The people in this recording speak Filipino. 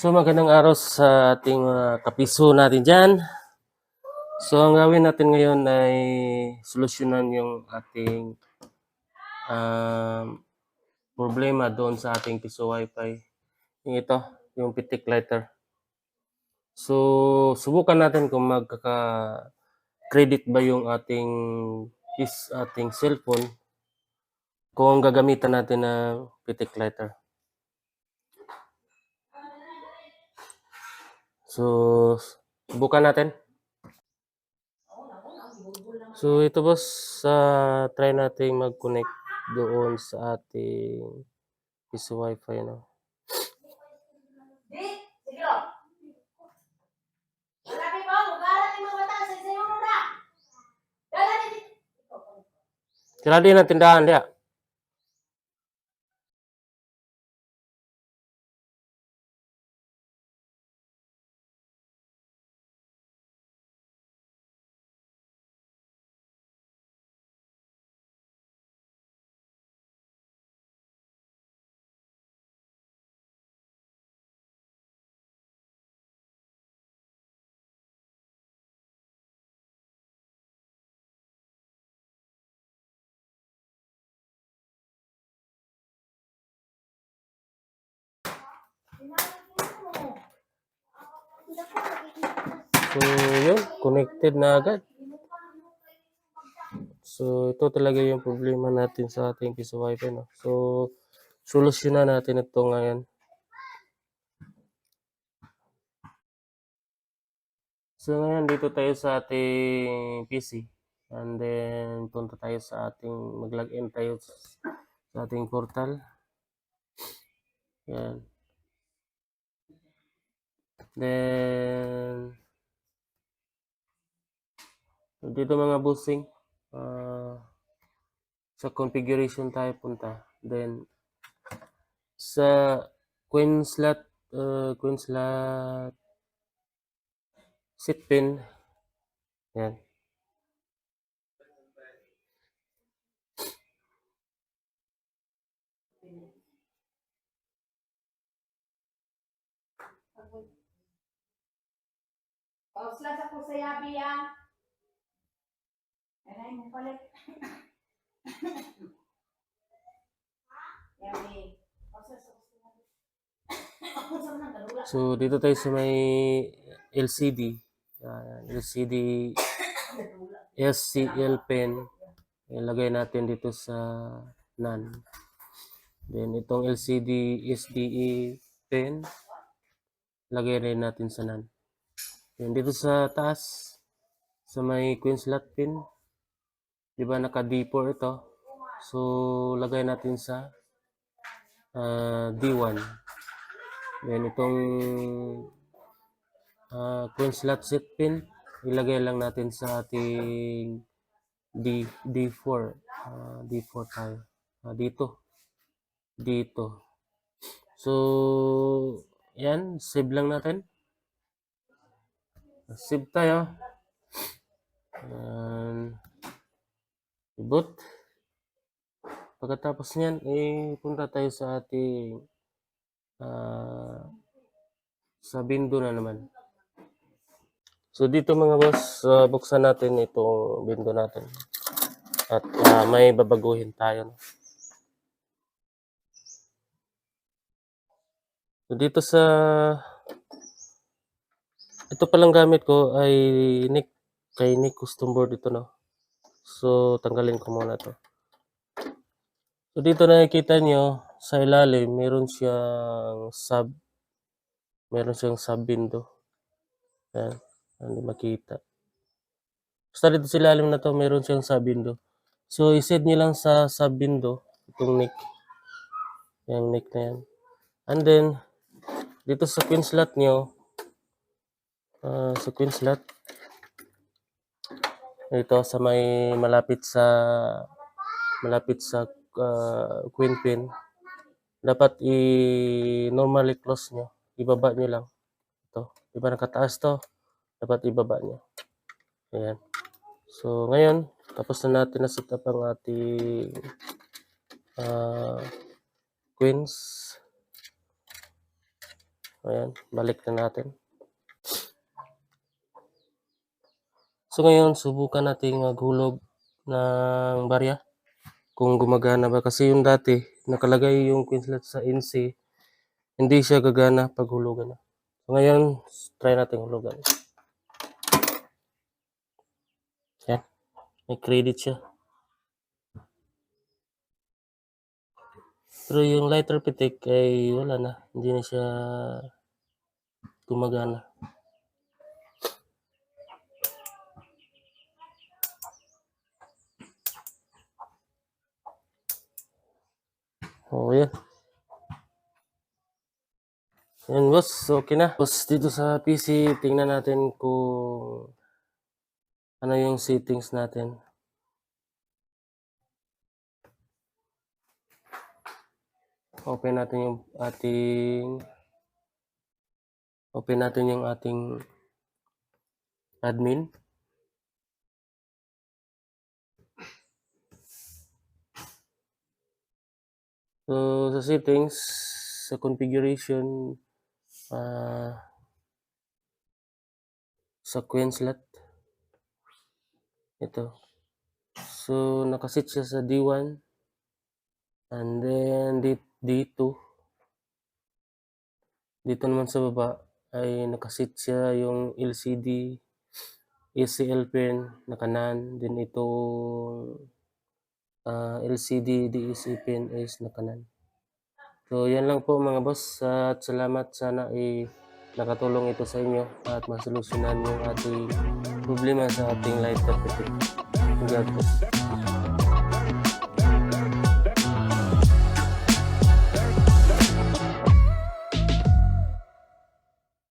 So magandang araw sa ating mga kapiso natin diyan. So ang gawin natin ngayon ay solusyonan yung ating, um, problema doon sa ating piso wifi. Yung ito, yung pitik lighter. So subukan natin kung magkaka-credit ba yung ating cellphone kung gagamitan natin ng pitik lighter. So subukan natin. So ito boss, try nating mag-connect doon sa ating piso wifi 'no. Sira din ang tindahan diha. So yun, connected na agad. So ito talaga yung problema natin sa ating piso wifi 'no. So solusyonan natin ito ngayon. So ngayon dito tayo sa ating PC and then punta tayo sa ating mag-login tayo sa ating portal. Yan. Then dito mga bossing, sa configuration tayo punta. Then sa coin slot seat pin. Yan. Pausla sa kusayabi yan. Anay mo palit. Yabi. So dito tayo sa may LCD. LCD SCL pen. Ilagay natin dito sa NAND. Then itong LCD SDE pen, lagay rin natin sa NAND. Then dito sa taas, sa may queen slot pin, di ba naka D4 ito? So lagay natin sa D1. Then itong queen slot set pin, ilagay lang natin sa ating D4. D4 tayo. Dito. So, yan. Save lang natin. Save tayo. Boot. Pagkatapos niyan, punta tayo sa ating sa window na naman. So, dito mga boss, buksan natin itong window natin. At may babaguhin tayo. So, dito sa ito palang gamit ko ay kay Nick custom board ito, no? So, tanggalin ko muna to. So, dito nakikita nyo sa ilalim, meron siyang sub window. Yan, hindi makita. Basta dito sa ilalim na to, meron siyang sub window. So, iset nyo lang sa sub window itong Nick. Yung Nick na yan. And then, dito sa queen slot nyo, ito sa may malapit sa queen pin, dapat normally close nyo, ibaba nyo lang ito. Diba nakataas to, dapat ibaba nyo. Ayan. So ngayon, tapos na natin na set up ang ating queens. Ayan, balik na natin. So ngayon, subukan nating maghulog ng barya kung gumagana ba. Kasi yung dati, nakalagay yung Queenslet sa NC, hindi siya gagana pag hulugan na. So ngayon, try natin hulugan. Yan, may credit siya. Pero yung lighter pitik ay wala na, hindi na siya gumagana. Oh, yan. Yan boss, okay na. Boss, dito sa PC, tingnan natin kung ano yung settings natin. Open natin yung ating admin. So, sa settings, sa configuration, sa Queenslet, ito. So, nakasit siya sa D1, and then D2. Dito naman sa baba ay nakasit siya yung LCD, ACL pin na kanan, then itong LCD DAC pin is na kanan. So yan lang po mga boss, at salamat, sana ay nakatulong ito sa inyo at masolusyonan yung ating problema sa ating light carpeting. God bless.